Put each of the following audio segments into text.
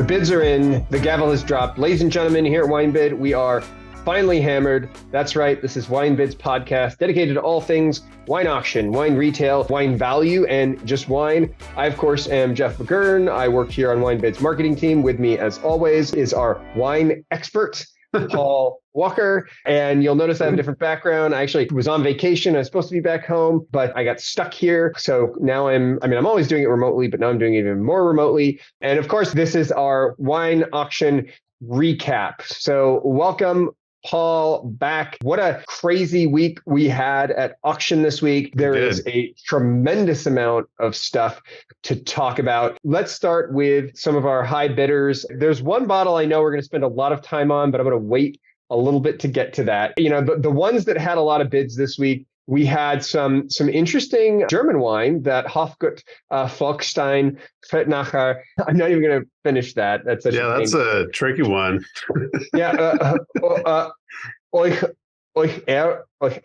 The bids are in, the gavel has dropped. Ladies and gentlemen, here at WineBid, we are finally hammered. That's right, this is WineBid's podcast dedicated to all things wine auction, wine retail, wine value, and just wine. I, of course, am Jeff McGurn. I work here on WineBid's marketing team. With me, as always, is our wine expert, Paul Walker. And you'll notice I have a different background. I actually was on vacation. I was supposed to be back home, but I got stuck here. So now I'm always doing it remotely, but now I'm doing it even more remotely. And of course, this is our wine auction recap. So welcome, Paul, back. What a crazy week we had at auction this week. There is a tremendous amount of stuff to talk about. Let's start with some of our high bidders. There's one bottle I know we're going to spend a lot of time on, but I'm going to wait a little bit to get to that. You know, the ones that had a lot of bids this week, we had some interesting German wine, that Hofgut Volkstein Fettnacher. I'm not even going to finish that. That's a tricky one.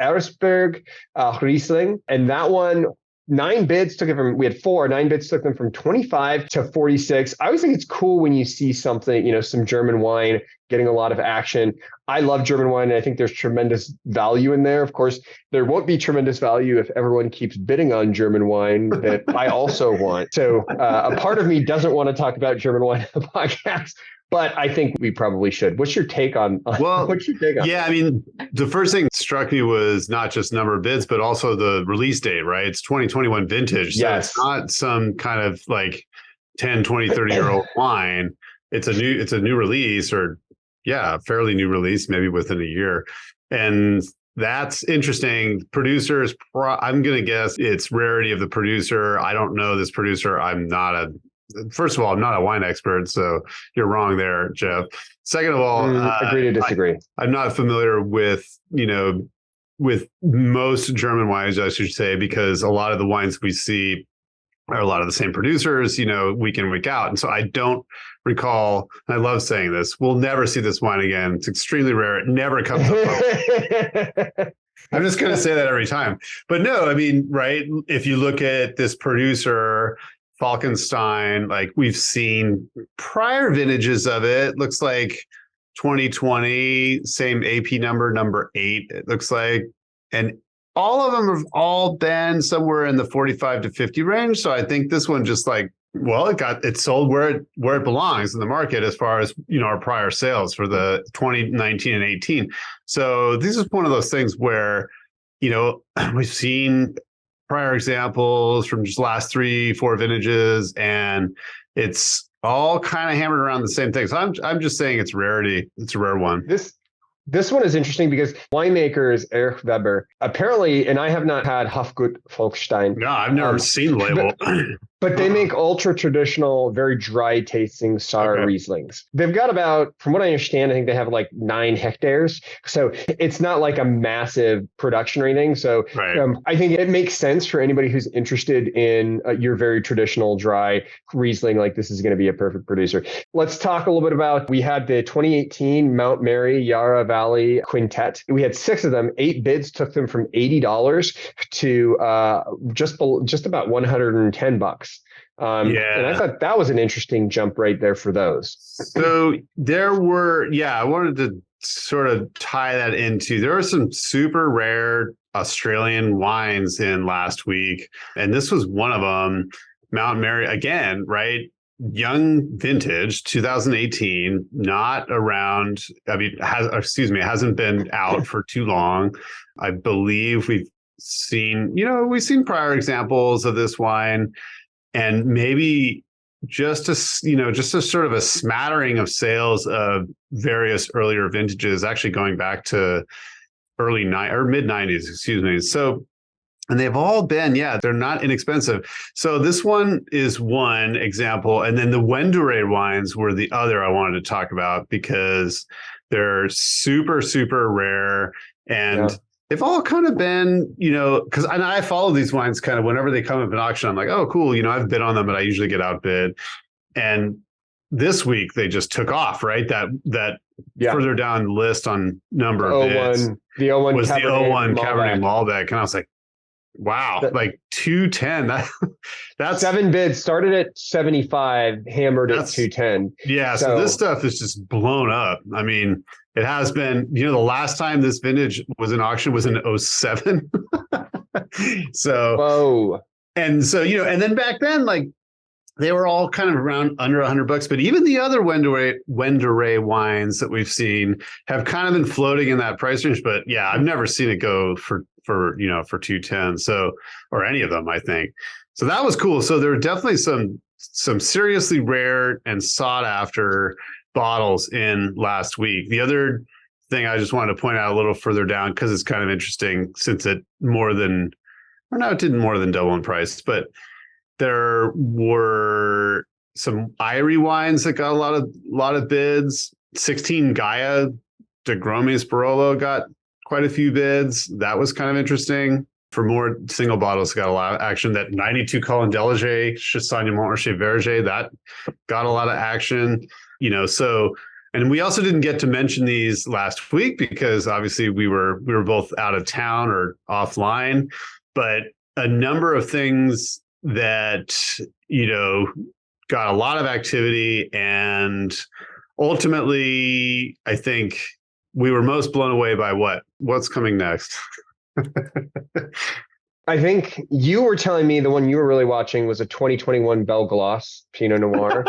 Erzberg Riesling, and that one. 9 bids took it from, we had 4, 9 bids took them from 25 to 46. I always think it's cool when you see something, some German wine getting a lot of action. I love German wine, and I think there's tremendous value in there. Of course, there won't be tremendous value if everyone keeps bidding on German wine that I also want. So a part of me doesn't want to talk about German wine on the podcast, but I think we probably should. What's your take on? What's your take on? Yeah, the first thing that struck me was not just number of bids, but also the release date, right? It's 2021 vintage. So yes. It's not some kind of like 10, 20, 30-year-old wine. It's a new release, or fairly new release, maybe within a year. And that's interesting. Producers, I'm going to guess it's rarity of the producer. I don't know this producer. First of all, I'm not a wine expert, so you're wrong there, Jeff. Second of all, agree to disagree. I'm not familiar with most German wines, I should say, because a lot of the wines we see are a lot of the same producers, week in, week out. And so I don't recall, and I love saying this, we'll never see this wine again. It's extremely rare. It never comes up. I'm just going to say that every time. But no, right? If you look at this producer, Falkenstein, like we've seen prior vintages of it, looks like 2020, same AP number 8, it looks like. And all of them have all been somewhere in the 45 to 50 range. So I think this one just it sold where it belongs in the market as far as, our prior sales for the 2019 and 18. So this is one of those things where, we've seen prior examples from just last 3-4 vintages, and it's all kind of hammered around the same thing. So I'm just saying it's rarity. It's a rare one. This one is interesting because winemakers Erich Weber apparently, and I have not had Hofgut Volkstein. No, I've never seen the label. But they make ultra traditional, very dry tasting sour Rieslings. They've got about, from what I understand, I think they have like 9 hectares. So it's not like a massive production or anything. So I think it makes sense for anybody who's interested in your very traditional dry Riesling. Like, this is going to be a perfect producer. Let's talk a little bit about, we had the 2018 Mount Mary Yarra Valley Quintet. We had 6 of them. 8 bids took them from $80 to just about $110. And I thought that was an interesting jump right there for those. So there were, I wanted to sort of tie that into, there were some super rare Australian wines in last week. And this was one of them, Mount Mary, again, right? Young vintage, 2018, not around, hasn't been out for too long. I believe we've seen prior examples of this wine. And maybe just a sort of a smattering of sales of various earlier vintages, actually going back to mid 90s, So, and they've all been, they're not inexpensive. So this one is one example. And then the Wendure wines were the other I wanted to talk about because they're super, super rare. And they've all kind of been, because I follow these wines kind of whenever they come up in auction. I'm like, oh, cool. I've bid on them, but I usually get outbid. And this week they just took off, right? That further down the list on number of bids the 01 was Cabernet the 01 Cabernet Malbec. And I was like, Wow. That, Like 210. That's 7 bids, started at 75, hammered at that's 210. yeah. So this stuff is just blown up. I mean, it has been, the last time this vintage was in auction was in '07. So, Whoa. and so, and then back then, like they were all kind of around under $100, but even the other Wendouree wines that we've seen have kind of been floating in that price range. But yeah, I've never seen it go for 210. So, or any of them, I think. So that was cool. So there are definitely some seriously rare and sought after bottles in last week. The other thing I just wanted to point out a little further down, because it's kind of interesting, since it didn't more than double in price, but there were some Irie wines that got a lot of bids. 16 Gaia de Gromies Barolo got quite a few bids. That was kind of interesting. For more single bottles, got a lot of action. That 92 Colin Delager, Chassagne Montrachet Verger, that got a lot of action. So, and we also didn't get to mention these last week because obviously we were both out of town or offline, but a number of things that, got a lot of activity, and ultimately I think we were most blown away by what's coming next. I think you were telling me the one you were really watching was a 2021 Belglas Pinot Noir.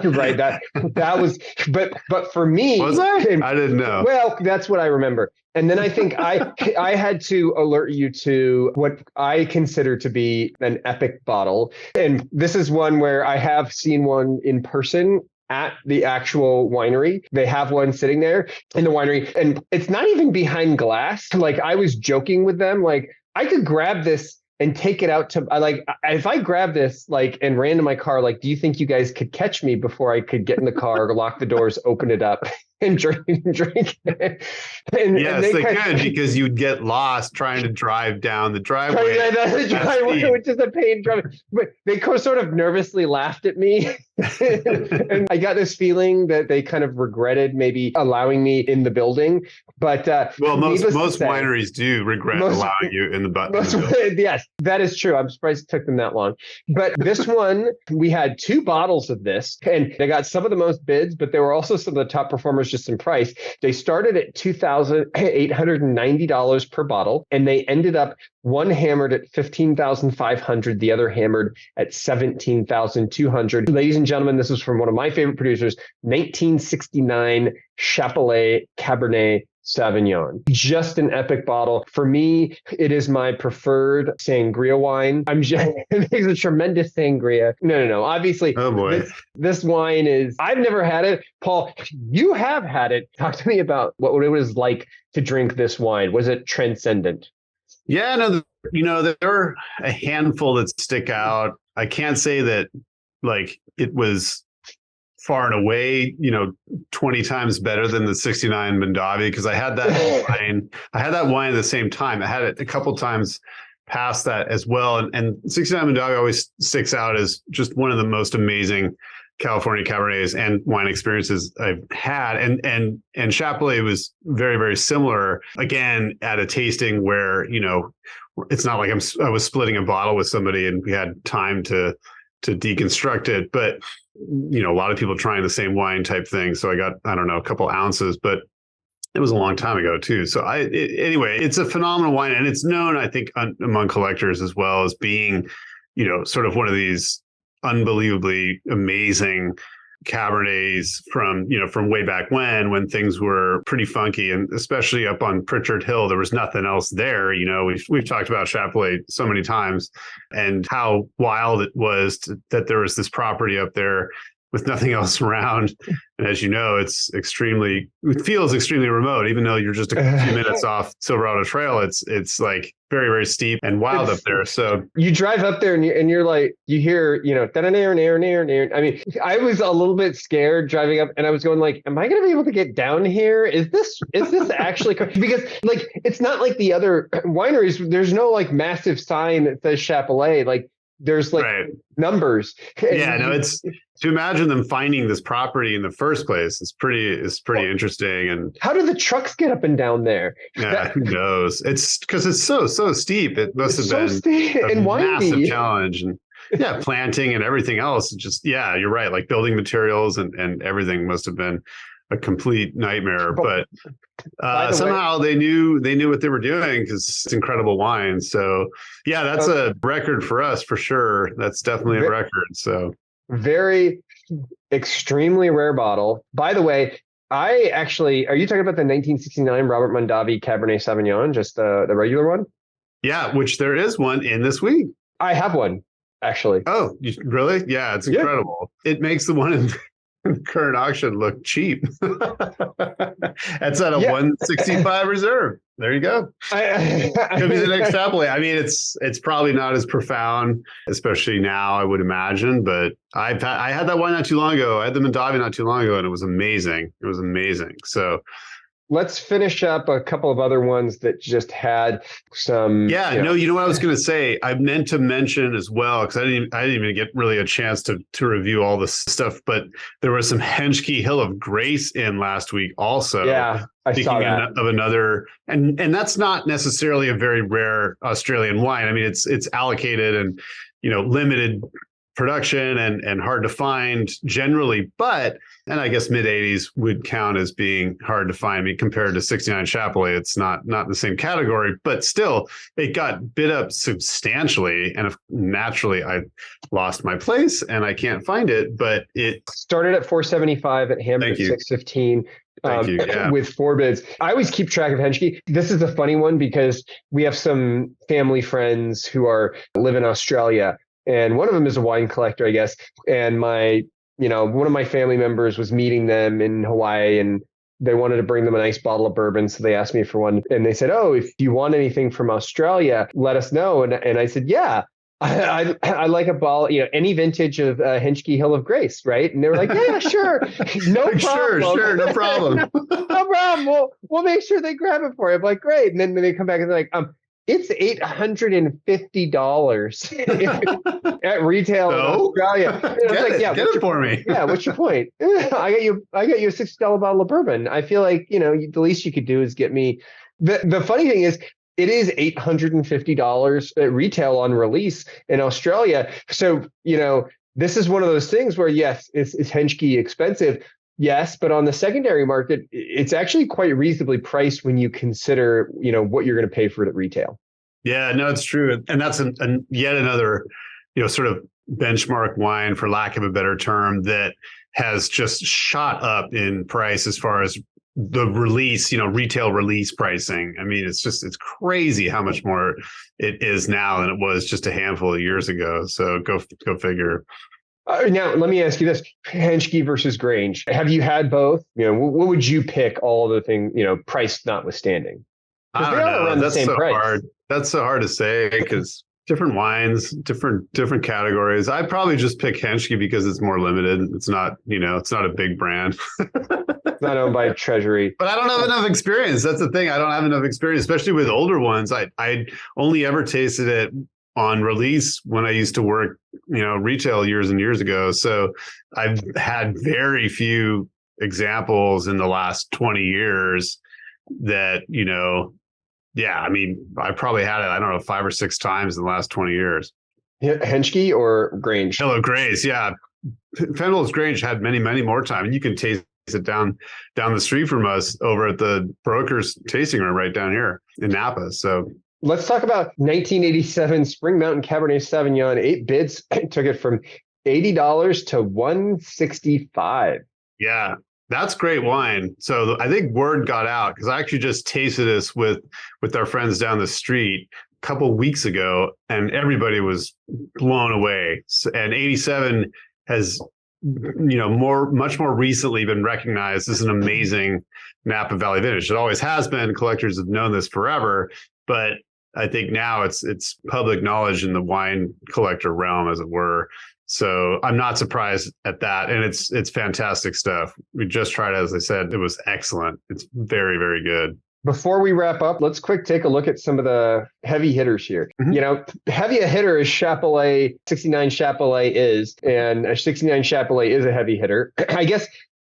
Right. That was, but for me, was I didn't know. Well, that's what I remember. And then I think I had to alert you to what I consider to be an epic bottle. And this is one where I have seen one in person at the actual winery. They have one sitting there in the winery, and it's not even behind glass. Like, I was joking with them, like, I could grab this and take it out to, like, if I grab this, like, and ran to my car, like, do you think you guys could catch me before I could get in the car, lock the doors, open it up, and drink it? And yes, they could, because you'd get lost trying to drive down the driveway. The driveway, which is a pain driving. But they sort of nervously laughed at me. And I got this feeling that they kind of regretted maybe allowing me in the building. But most wineries do regret allowing you in the building. Yes, that is true. I'm surprised it took them that long. But this one, we had 2 bottles of this, and they got some of the most bids, but there were also some of the top performers just in price. They started at $2,890 per bottle, and they ended up one hammered at $15,500, the other hammered at $17,200. Ladies and gentlemen, this is from one of my favorite producers, 1969 Chapelet Cabernet Sauvignon. Just an epic bottle. For me, it is my preferred sangria wine. It makes a tremendous sangria. No. Obviously, oh boy, this wine is, I've never had it. Paul, you have had it. Talk to me about what it was like to drink this wine. Was it transcendent? Yeah, no, there are a handful that stick out. I can't say that like it was far and away, 20 times better than the 69 Mondavi, because I had that wine. I had that wine at the same time. I had it a couple times past that as well. And 69 Mondavi always sticks out as just one of the most amazing California Cabernets and wine experiences I've had. And Chapelet was very, very similar, again, at a tasting where, it's not like I was splitting a bottle with somebody and we had time to deconstruct it, but a lot of people trying the same wine type thing. So I got, I don't know, a couple ounces, but it was a long time ago too. So anyway, it's a phenomenal wine, and it's known, I think, among collectors as well as being, sort of one of these unbelievably amazing Cabernets from way back when things were pretty funky, and especially up on Pritchard Hill, there was nothing else there. We've talked about Chapelet so many times and how wild it was that there was this property up there with nothing else around. And as you know, it feels extremely remote, even though you're just a few minutes off Silverado Trail. It's like very, very steep and wild up there. So you drive up there and you're like, you hear, I mean, I was a little bit scared driving up, and I was going like, am I going to be able to get down here? Is this actually, because like, it's not like the other wineries. There's no like massive sign that says Chapelet. Like, There's like Right. numbers. Yeah, no, it's to imagine them finding this property in the first place. It's pretty interesting. And how do the trucks get up and down there? yeah, who knows? It's because it's so steep. It must have So been steep a and massive windy. challenge. And yeah, planting and everything else. Just, yeah, you're right. Like building materials and everything must have been a complete nightmare. But somehow they knew what they were doing because it's incredible wine. So yeah, that's a record for us for sure. That's definitely a record. So very extremely rare bottle. By the way, are you talking about the 1969 Robert Mondavi Cabernet Sauvignon, just the regular one? Yeah, which there is one in this week. I have one, actually. Oh, really? Yeah, it's incredible. Yeah. It makes the one in current auction look cheap. That's at a 165 reserve. There you go. Could be the next Chapelet. I mean, it's probably not as profound, especially now, I would imagine. But I had that wine not too long ago. I had the Mondavi not too long ago, and it was amazing. It was amazing. So let's finish up a couple of other ones that just had some. Yeah, you know what I was going to say? I meant to mention as well, because I didn't even get really a chance to review all this stuff, but there was some Henschke Hill of Grace in last week also. Yeah, I saw that. Of another, and that's not necessarily a very rare Australian wine. I mean, it's allocated and, limited production and hard to find generally, and I guess mid-80s would count as being hard to find. I mean, compared to 69 Chapelet, it's not the same category, but still it got bid up substantially. And naturally I lost my place and I can't find it, but it started at 475 at Hammered at 615. Thank you. Yeah. With 4 bids. I always keep track of Henschke. This is a funny one because we have some family friends who live in Australia. And one of them is a wine collector, I guess. And one of my family members was meeting them in Hawaii and they wanted to bring them a nice bottle of bourbon. So they asked me for one. And they said, oh, if you want anything from Australia, let us know. And I said, yeah, I like a bottle, any vintage of Henschke Hill of Grace, right? And they were like, yeah, sure. No problem. Sure, no problem. No problem. We'll make sure they grab it for you. I'm like, great. And then they come back and they're like, it's $850 at retail in Australia. Get it for me. Yeah, what's your point? I got you a $60 bottle of bourbon. I feel like, the least you could do is get me. The funny thing is, it is $850 at retail on release in Australia. So, this is one of those things where, yes, is Henschke expensive? Yes, but on the secondary market, it's actually quite reasonably priced when you consider, what you're going to pay for it at retail. Yeah, no, it's true. And that's yet another, sort of benchmark wine, for lack of a better term, that has just shot up in price as far as the release, retail release pricing. I mean, it's crazy how much more it is now than it was just a handful of years ago. So go figure. Now, let me ask you this: Henschke versus Grange. Have you had both? What would you pick? All the thing, price notwithstanding. I don't know. That's so hard. That's so hard to say because different wines, different categories. I'd probably just pick Henschke because it's more limited. It's not, it's not a big brand. Not owned by Treasury. But I don't have enough experience. That's the thing. I don't have enough experience, especially with older ones. I only ever tasted it on release when I used to work, retail years and years ago. So I've had very few examples in the last 20 years that, I mean, I probably had it, I don't know, 5 or 6 times in the last 20 years. Henschke or Grange? Hello, Grace. Yeah. Fenwell's Grange had many, many more times. And you can taste it down the street from us over at the Broker's tasting room right down here in Napa. So let's talk about 1987 Spring Mountain Cabernet Sauvignon. 8 bids took it from $80 to $165. Yeah, that's great wine. So I think word got out because I actually just tasted this with our friends down the street a couple weeks ago, and everybody was blown away. And 87 has, much more recently been recognized as an amazing Napa Valley vintage. It always has been. Collectors have known this forever, but I think now it's public knowledge in the wine collector realm, as it were. So I'm not surprised at that. And it's fantastic stuff. We just tried it, as I said, it was excellent. It's very, very good. Before we wrap up, let's quick take a look at some of the heavy hitters here. Heavy a hitter as Chapelet 69 Chapelet is, and a 69 Chapelet is a heavy hitter. I guess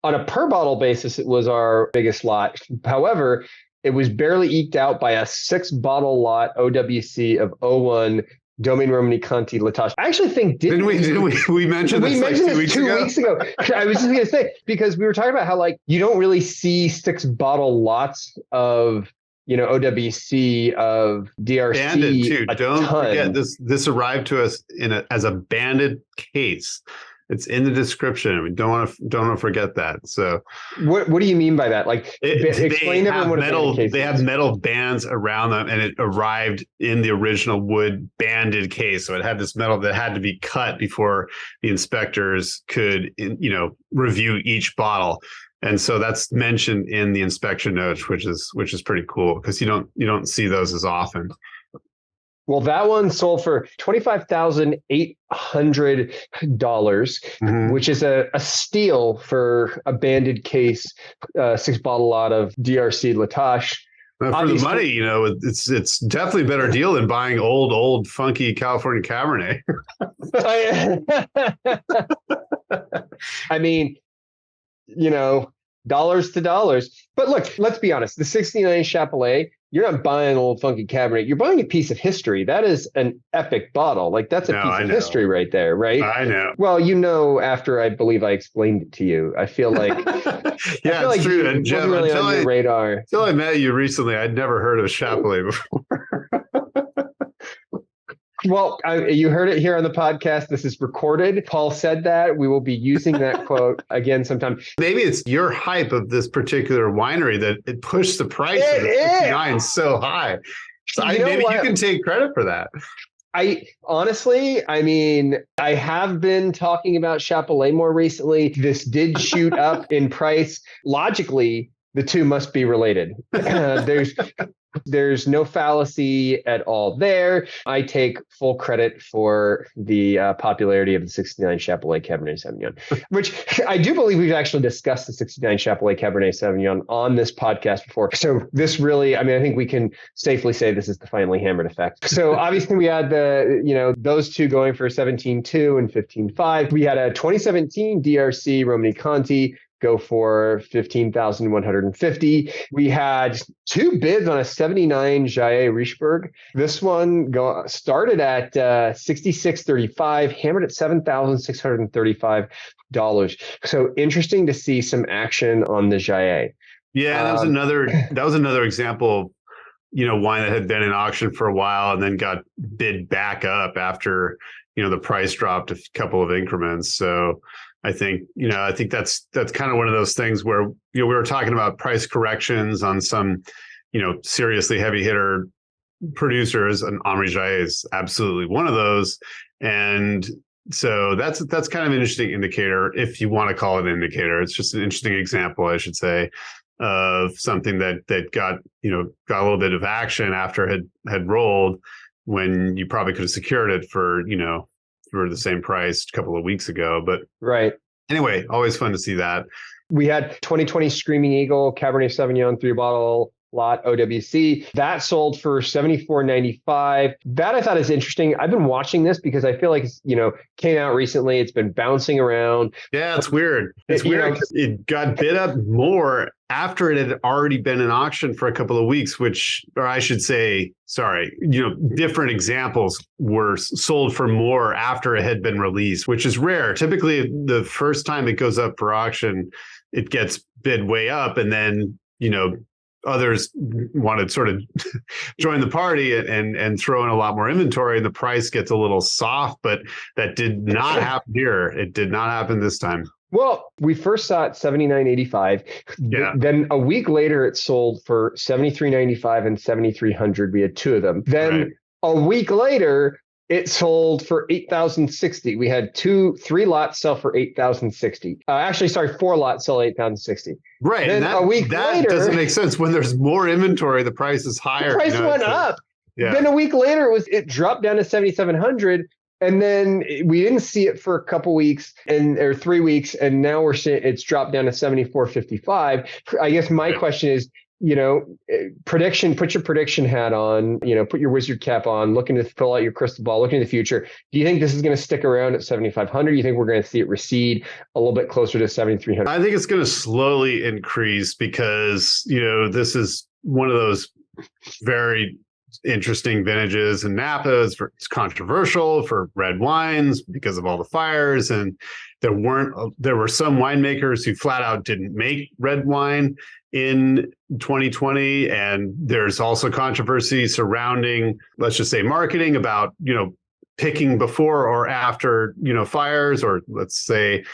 on a per bottle basis, it was our biggest lot. However, it was barely eked out by a 6-bottle lot OWC of 01 Domaine Romani Conti Latache. I actually think didn't we mentioned this like 2 weeks ago? I was just going to say, because we were talking about how like you don't really see 6-bottle lots of OWC of DRC. Banded too. Don't forget this arrived to us as a banded case. It's in the description. We don't want to forget that. So, what do you mean by that? Like, explain everyone what metal. They have metal bands around them, and it arrived in the original wood banded case. So it had this metal that had to be cut before the inspectors could, review each bottle. And so that's mentioned in the inspection notes, which is pretty cool because you don't see those as often. Well, that one sold for $25,800, which is a steal for a banded case, 6-bottle lot of DRC Latache. For the money, it's definitely a better deal than buying old funky California Cabernet. I mean, dollars to dollars. But look, let's be honest. The 69 Chapelet, you're not buying old funky Cabernet. You're buying a piece of history. That is an epic bottle. Like that's a piece of history right there, right? I know. Well, after I believe I explained it to you, I feel like it's true. And Jeff, really on your radar. Until I met you recently, I'd never heard of Chapelet before. Well, you heard it here on the podcast. This is recorded. Paul said that. We will be using that quote again sometime. Maybe it's your hype of this particular winery that it pushed the price of the 69 so high. So maybe you can take credit for that. I have been talking about Chapelet more recently. This did shoot up in price. Logically, the two must be related. There's no fallacy at all there. I take full credit for the popularity of the 69 Chapelet Cabernet Sauvignon, which I do believe we've actually discussed the 69 Chapelet Cabernet Sauvignon on this podcast before. So this really, I think we can safely say this is the finally hammered effect. So obviously we had those two going for 17.2 and 15.5. We had a 2017 DRC Romani Conti go for $15,150. We had 2 bids on a 79 Jaillet Richebourg. This one started at $66.35, hammered at $7,635. So interesting to see some action on the Jaillet. Yeah, that was another example. Wine that had been in auction for a while and then got bid back up after the price dropped a couple of increments. So I think that's kind of one of those things where we were talking about price corrections on some seriously heavy hitter producers, and Henri Jaillet is absolutely one of those. And so that's kind of an interesting indicator, if you want to call it an indicator. It's just an interesting example, I should say, of something that got a little bit of action after it had rolled, when you probably could have secured it for the same price a couple of weeks ago. But right. Anyway, always fun to see that. We had 2020 Screaming Eagle Cabernet Sauvignon 3-bottle lot OWC. That sold for $74.95. That I thought is interesting. I've been watching this because I feel like it's, came out recently. It's been bouncing around. Yeah, it's weird. It's weird. It got bid up more after it had already been in auction for a couple of weeks, different examples were sold for more after it had been released, which is rare. Typically, the first time it goes up for auction, it gets bid way up, and then, others want to sort of join the party and throw in a lot more inventory, and the price gets a little soft. But that did not happen here. It did not happen this time. Well, we first saw it $79.85. Yeah. Then a week later, it sold for $73.95 and $7,300. We had 2 of them. Then a week later, it sold for $8,060. We had 3 lots sell for $8,060. 4 lots sell $8,060. Right. Then and a week later, doesn't make sense. When there's more inventory, the price is higher. The price went up. Yeah. Then a week later, it dropped down to $7,700. And then we didn't see it for a couple weeks or 3 weeks. And now we're seeing it's dropped down to $74.55. I guess my question is, prediction, put your prediction hat on, put your wizard cap on, looking to fill out your crystal ball, looking to the future. Do you think this is going to stick around at 7,500? Do you think we're going to see it recede a little bit closer to 7,300? I think it's going to slowly increase because, this is one of those very interesting vintages in Napa. It's controversial for red wines because of all the fires. And there were some winemakers who flat out didn't make red wine in 2020. And there's also controversy surrounding, let's just say, marketing about, picking before or after, fires, or let's say,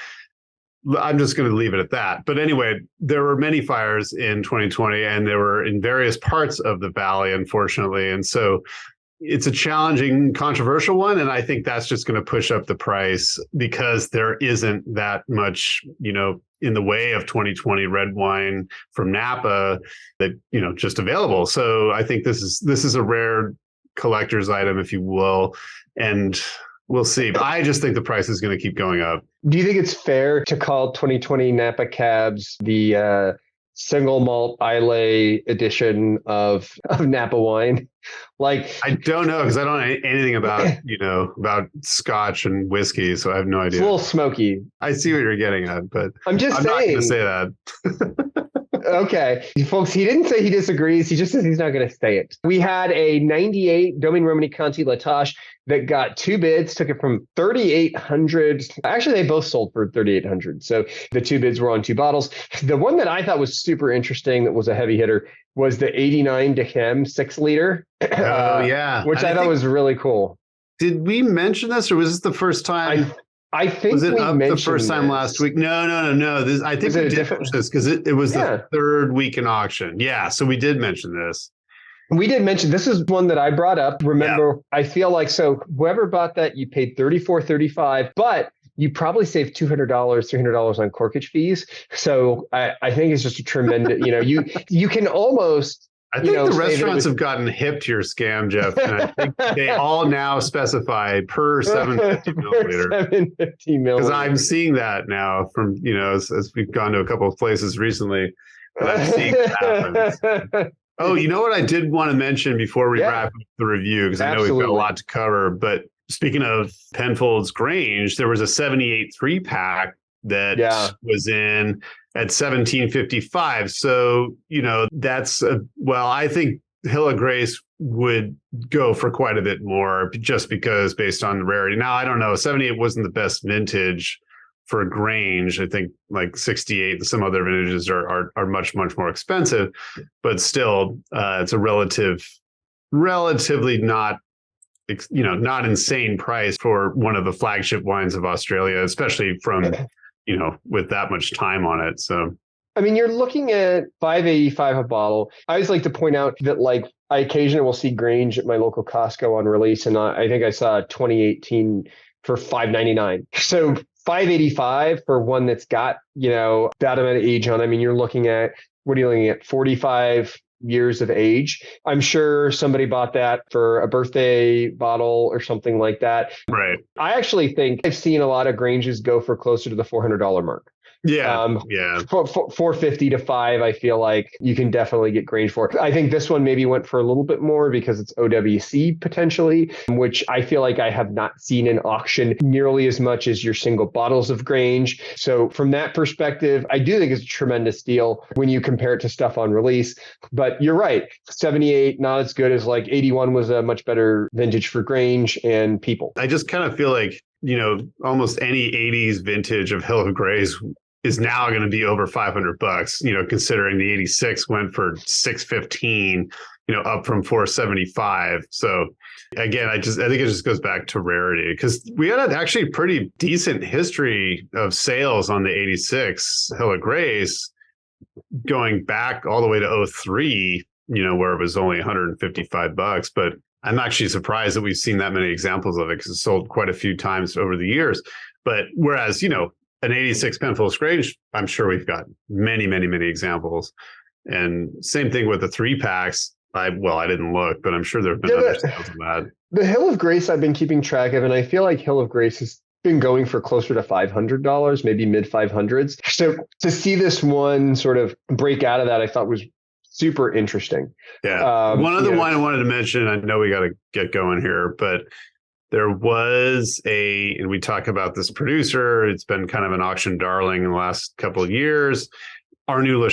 I'm just going to leave it at that. But anyway, there were many fires in 2020 and they were in various parts of the valley, unfortunately. And so it's a challenging, controversial one. And I think that's just going to push up the price because there isn't that much, in the way of 2020 red wine from Napa that, just available. So I think this is a rare collector's item, if you will. And we'll see. But I just think the price is going to keep going up. Do you think it's fair to call 2020 Napa Cabs the single malt Islay edition of Napa wine? Like, I don't know because I don't know anything about about Scotch and whiskey, so I have no idea. It's a little smoky. I see what you're getting at, but I'm saying. Not going to say that. Okay, folks, he didn't say he disagrees. He just says he's not going to say it. We had a 98 Domaine Romani Conti La Tâche that got 2 bids, took it from 3,800. Actually, they both sold for 3,800. So the 2 bids were on 2 bottles. The one that I thought was super interesting that was a heavy hitter was the 89 Dechem 6 liter. Oh, yeah. Which I thought was really cool. Did we mention this or was this the first time? I think was it we up mentioned the first time last week? No. I think we did mention this because it was the third week in auction. Yeah, so we did mention this. We did mention this is one that I brought up. Remember, I feel like whoever bought that, you paid $34.35, but you probably saved $200, $300 on corkage fees. So I think it's just a tremendous. You can almost. I think the restaurants have gotten hip to your scam, Jeff, and I think they all now specify per 750 milliliter. 750 milliliter. Because I'm seeing that now from, as we've gone to a couple of places recently, I'm seeing that happen. Oh, you know what I did want to mention before we wrap up the review, because I know we've got a lot to cover, but speaking of Penfolds Grange, there was a 78 3-pack that was in at 1755. So, that's I think Hill of Grace would go for quite a bit more just because based on the rarity. Now, I don't know. 78 wasn't the best vintage for Grange. I think like 68 and some other vintages are much, much more expensive, but still it's a relatively not insane price for one of the flagship wines of Australia, especially from with that much time on it. So, I mean, you're looking at $5.85 a bottle. I always like to point out that, I occasionally will see Grange at my local Costco on release, and I think I saw 2018 for $5.99. So $5.85 for one that's got, that amount of age on. I mean, you're looking at, what are you looking at? 45 years of age. I'm sure somebody bought that for a birthday bottle or something like that. Right. I actually think I've seen a lot of Granges go for closer to the $400 mark. Yeah. 450 to 5, I feel like you can definitely get Grange for. I think this one maybe went for a little bit more because it's OWC potentially, which I feel like I have not seen in auction nearly as much as your single bottles of Grange. So from that perspective, I do think it's a tremendous deal when you compare it to stuff on release. But you're right, 78, not as good as 81 was a much better vintage for Grange and people. I just kind of feel like, almost any 80s vintage of Hill of Grace is now going to be over $500, considering the 86 went for $615, up from $475. So again, I think it just goes back to rarity because we had actually a pretty decent history of sales on the 86 Hill of Grace going back all the way to 03, where it was only $155, but I'm actually surprised that we've seen that many examples of it because it's sold quite a few times over the years. But whereas, an 86 Penfolds Grange, I'm sure we've got many, many, many examples. And same thing with the 3-packs. I didn't look, but I'm sure there have been other sales of that. The Hill of Grace I've been keeping track of, and I feel like Hill of Grace has been going for closer to $500, maybe mid 500s. So to see this one sort of break out of that, I thought was super interesting. Yeah. One other wine I wanted to mention, I know we got to get going here, but there was and we talk about this producer. It's been kind of an auction darling in the last couple of years. Arnaud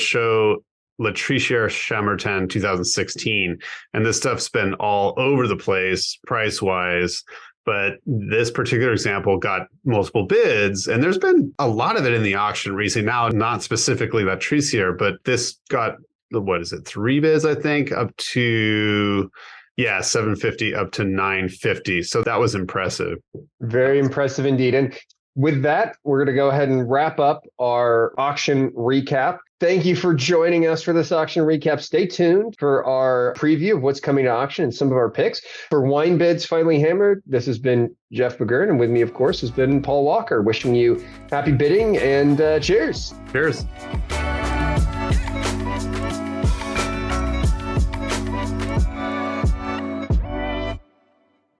Latrichier Chamartin 2016. And this stuff's been all over the place price-wise. But this particular example got multiple bids, and there's been a lot of it in the auction recently. Now, not specifically Latrichier, but this got, 3 bids, I think, up to, $750 up to $950. So that was impressive. Very impressive indeed. And with that, we're going to go ahead and wrap up our auction recap. Thank you for joining us for this auction recap. Stay tuned for our preview of what's coming to auction and some of our picks. For WineBid's Finally Hammered, this has been Jeff McGurn, and with me, of course, has been Paul Walker. Wishing you happy bidding and cheers. Cheers.